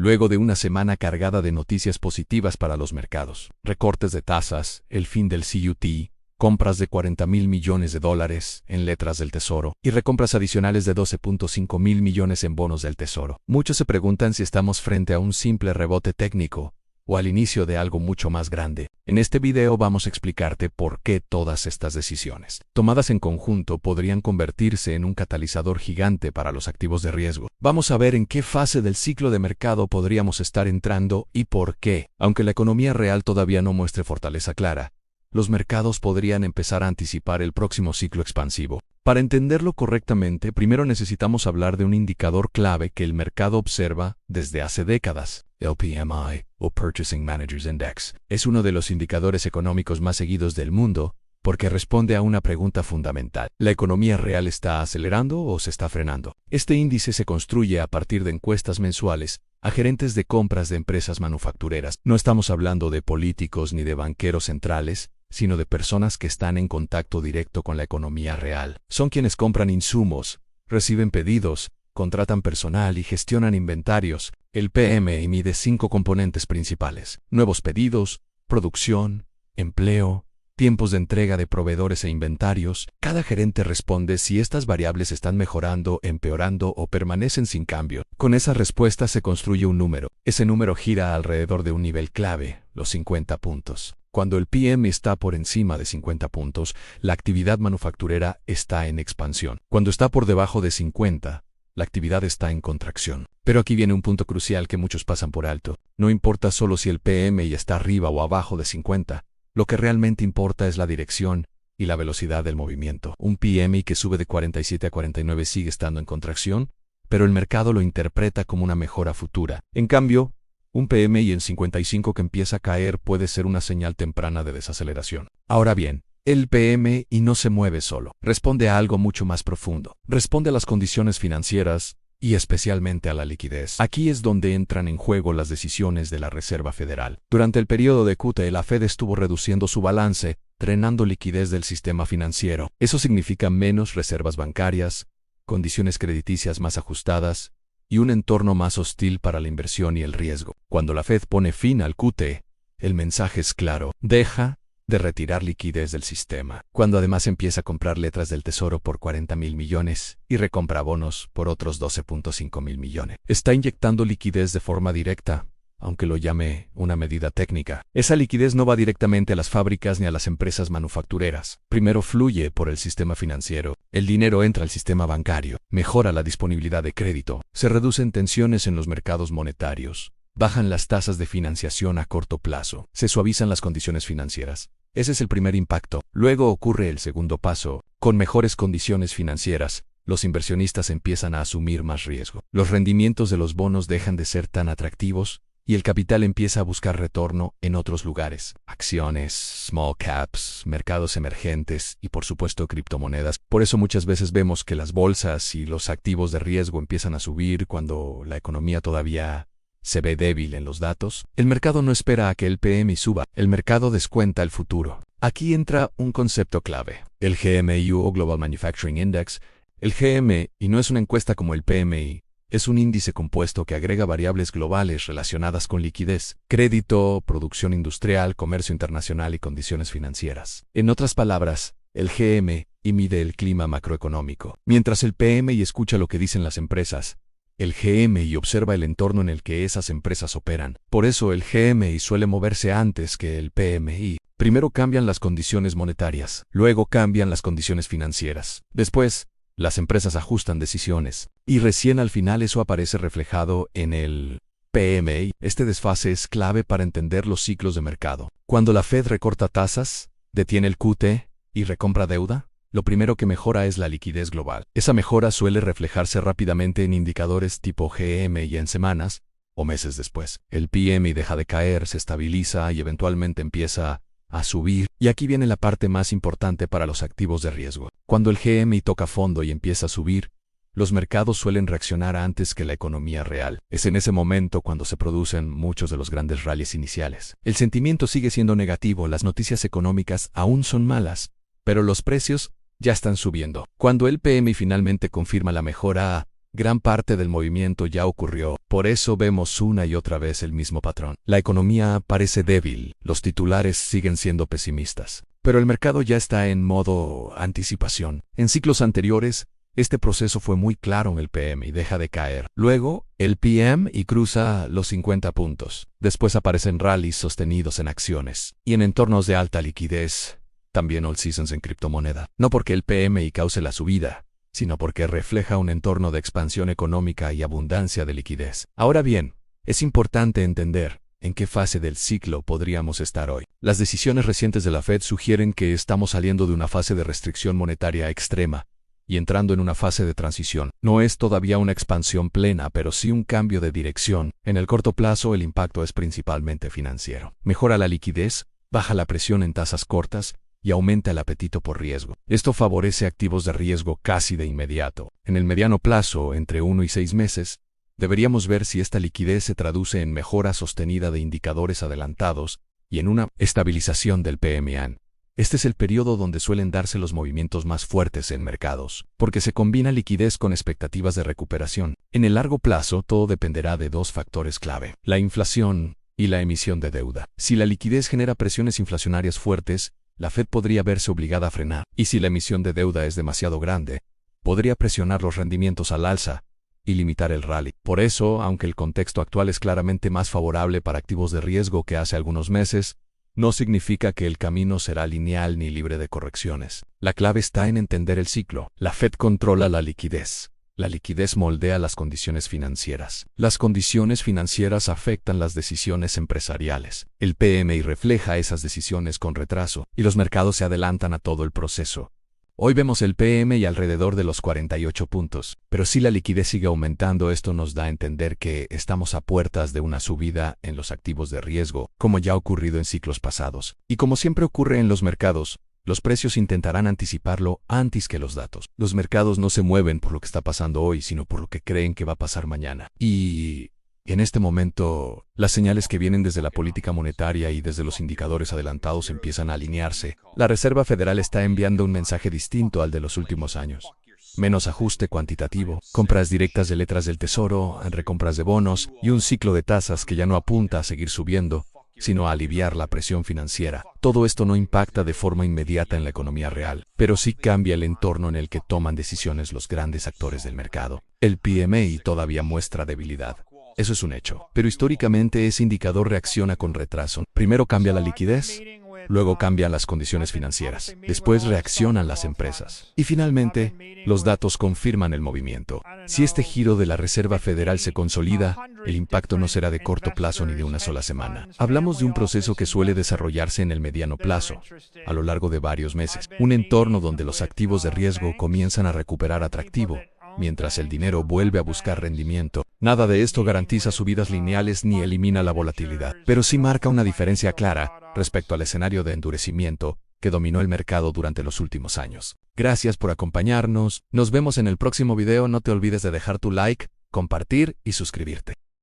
luego de una semana cargada de noticias positivas para los mercados. Recortes de tasas, el fin del QT, compras de $40,000 millones en letras del Tesoro y recompras adicionales de $12.5 mil millones en bonos del Tesoro. Muchos se preguntan si estamos frente a un simple rebote técnico o al inicio de algo mucho más grande. En este video vamos a explicarte por qué todas estas decisiones, tomadas en conjunto, podrían convertirse en un catalizador gigante para los activos de riesgo. Vamos a ver en qué fase del ciclo de mercado podríamos estar entrando y por qué. Aunque la economía real todavía no muestre fortaleza clara, los mercados podrían empezar a anticipar el próximo ciclo expansivo. Para entenderlo correctamente, primero necesitamos hablar de un indicador clave que el mercado observa desde hace décadas. El PMI, o Purchasing Managers Index, es uno de los indicadores económicos más seguidos del mundo porque responde a una pregunta fundamental. ¿La economía real está acelerando o se está frenando? Este índice se construye a partir de encuestas mensuales a gerentes de compras de empresas manufactureras. No estamos hablando de políticos ni de banqueros centrales, sino de personas que están en contacto directo con la economía real. Son quienes compran insumos, reciben pedidos, contratan personal y gestionan inventarios. El PMI mide 5 componentes principales: nuevos pedidos, producción, empleo, tiempos de entrega de proveedores e inventarios. Cada gerente responde si estas variables están mejorando, empeorando o permanecen sin cambio. Con esa respuesta se construye un número. Ese número gira alrededor de un nivel clave, los 50 puntos. Cuando el PMI está por encima de 50 puntos, la actividad manufacturera está en expansión. Cuando está por debajo de 50, la actividad está en contracción. Pero aquí viene un punto crucial que muchos pasan por alto. No importa solo si el PMI está arriba o abajo de 50, lo que realmente importa es la dirección y la velocidad del movimiento. Un PMI que sube de 47 a 49 sigue estando en contracción, pero el mercado lo interpreta como una mejora futura. En cambio, un PMI en 55 que empieza a caer puede ser una señal temprana de desaceleración. Ahora bien, el PMI no se mueve solo. Responde a algo mucho más profundo. Responde a las condiciones financieras y especialmente a la liquidez. Aquí es donde entran en juego las decisiones de la Reserva Federal. Durante el periodo de QT, la Fed estuvo reduciendo su balance, drenando liquidez del sistema financiero. Eso significa menos reservas bancarias, condiciones crediticias más ajustadas y un entorno más hostil para la inversión y el riesgo. Cuando la Fed pone fin al QT, el mensaje es claro: deja de retirar liquidez del sistema. Cuando además empieza a comprar letras del Tesoro por $40,000 millones y recompra bonos por otros $12.5 mil millones. Está inyectando liquidez de forma directa, aunque lo llame una medida técnica. Esa liquidez no va directamente a las fábricas ni a las empresas manufactureras. Primero fluye por el sistema financiero. El dinero entra al sistema bancario, mejora la disponibilidad de crédito, se reducen tensiones en los mercados monetarios, bajan las tasas de financiación a corto plazo, se suavizan las condiciones financieras. Ese es el primer impacto. Luego ocurre el segundo paso. Con mejores condiciones financieras, los inversionistas empiezan a asumir más riesgo. Los rendimientos de los bonos dejan de ser tan atractivos y el capital empieza a buscar retorno en otros lugares. Acciones, small caps, mercados emergentes y por supuesto criptomonedas. Por eso muchas veces vemos que las bolsas y los activos de riesgo empiezan a subir cuando la economía todavía se ve débil en los datos. El mercado no espera a que el PMI suba, el mercado descuenta el futuro. Aquí entra un concepto clave: el GMI o Global Manufacturing Index. El GMI no es una encuesta como el PMI, es un índice compuesto que agrega variables globales relacionadas con liquidez, crédito, producción industrial, comercio internacional y condiciones financieras. En otras palabras, el GMI mide el clima macroeconómico, mientras el PMI escucha lo que dicen las empresas. El GMI observa el entorno en el que esas empresas operan. Por eso el GMI suele moverse antes que el PMI. Primero cambian las condiciones monetarias, luego cambian las condiciones financieras. Después, las empresas ajustan decisiones, y recién al final eso aparece reflejado en el PMI. Este desfase es clave para entender los ciclos de mercado. Cuando la Fed recorta tasas, detiene el QT y recompra deuda, lo primero que mejora es la liquidez global. Esa mejora suele reflejarse rápidamente en indicadores tipo GMI en semanas o meses después. El PMI deja de caer, se estabiliza y eventualmente empieza a subir. Y aquí viene la parte más importante para los activos de riesgo. Cuando el GMI toca fondo y empieza a subir, los mercados suelen reaccionar antes que la economía real. Es en ese momento cuando se producen muchos de los grandes rallies iniciales. El sentimiento sigue siendo negativo, las noticias económicas aún son malas, pero los precios ya están subiendo. Cuando el PMI finalmente confirma la mejora, Gran parte del movimiento ya ocurrió, por eso vemos una y otra vez el mismo patrón. La economía parece débil, los titulares siguen siendo pesimistas, pero el mercado ya está en modo anticipación. En ciclos anteriores, este proceso fue muy claro en el PM y deja de caer. Luego, el PM y cruza los 50 puntos. Después aparecen rallies sostenidos en acciones y en entornos de alta liquidez, también all seasons en criptomoneda. No porque el PMI cause la subida, sino porque refleja un entorno de expansión económica y abundancia de liquidez. Ahora bien, es importante entender en qué fase del ciclo podríamos estar hoy. Las decisiones recientes de la Fed sugieren que estamos saliendo de una fase de restricción monetaria extrema y entrando en una fase de transición. No es todavía una expansión plena, pero sí un cambio de dirección. En el corto plazo, el impacto es principalmente financiero. Mejora la liquidez, baja la presión en tasas cortas y aumenta el apetito por riesgo. Esto favorece activos de riesgo casi de inmediato. En el mediano plazo, entre 1 y 6 meses, deberíamos ver si esta liquidez se traduce en mejora sostenida de indicadores adelantados y en una estabilización del PMI. Este es el periodo donde suelen darse los movimientos más fuertes en mercados, porque se combina liquidez con expectativas de recuperación. En el largo plazo, todo dependerá de dos factores clave: la inflación y la emisión de deuda. Si la liquidez genera presiones inflacionarias fuertes, la Fed podría verse obligada a frenar, y si la emisión de deuda es demasiado grande, podría presionar los rendimientos al alza y limitar el rally. Por eso, aunque el contexto actual es claramente más favorable para activos de riesgo que hace algunos meses, no significa que el camino será lineal ni libre de correcciones. La clave está en entender el ciclo. La Fed controla la liquidez. La liquidez moldea las condiciones financieras. Las condiciones financieras afectan las decisiones empresariales. El PMI refleja esas decisiones con retraso, y los mercados se adelantan a todo el proceso. Hoy vemos el PMI alrededor de los 48 puntos, pero si la liquidez sigue aumentando, esto nos da a entender que estamos a puertas de una subida en los activos de riesgo, como ya ha ocurrido en ciclos pasados. Y como siempre ocurre en los mercados, los precios intentarán anticiparlo antes que los datos. Los mercados no se mueven por lo que está pasando hoy, sino por lo que creen que va a pasar mañana. Y en este momento, las señales que vienen desde la política monetaria y desde los indicadores adelantados empiezan a alinearse. La Reserva Federal está enviando un mensaje distinto al de los últimos años. Menos ajuste cuantitativo, compras directas de letras del tesoro, recompras de bonos y un ciclo de tasas que ya no apunta a seguir subiendo, sino a aliviar la presión financiera. Todo esto no impacta de forma inmediata en la economía real, pero sí cambia el entorno en el que toman decisiones los grandes actores del mercado. El PMI todavía muestra debilidad. Eso es un hecho, pero históricamente ese indicador reacciona con retraso. Primero cambia la liquidez, luego cambian las condiciones financieras, después reaccionan las empresas, y finalmente, los datos confirman el movimiento. Si este giro de la Reserva Federal se consolida, el impacto no será de corto plazo ni de una sola semana. Hablamos de un proceso que suele desarrollarse en el mediano plazo, a lo largo de varios meses, un entorno donde los activos de riesgo comienzan a recuperar atractivo, mientras el dinero vuelve a buscar rendimiento. Nada de esto garantiza subidas lineales ni elimina la volatilidad, pero sí marca una diferencia clara respecto al escenario de endurecimiento que dominó el mercado durante los últimos años. Gracias por acompañarnos, nos vemos en el próximo video. No te olvides de dejar tu like, compartir y suscribirte.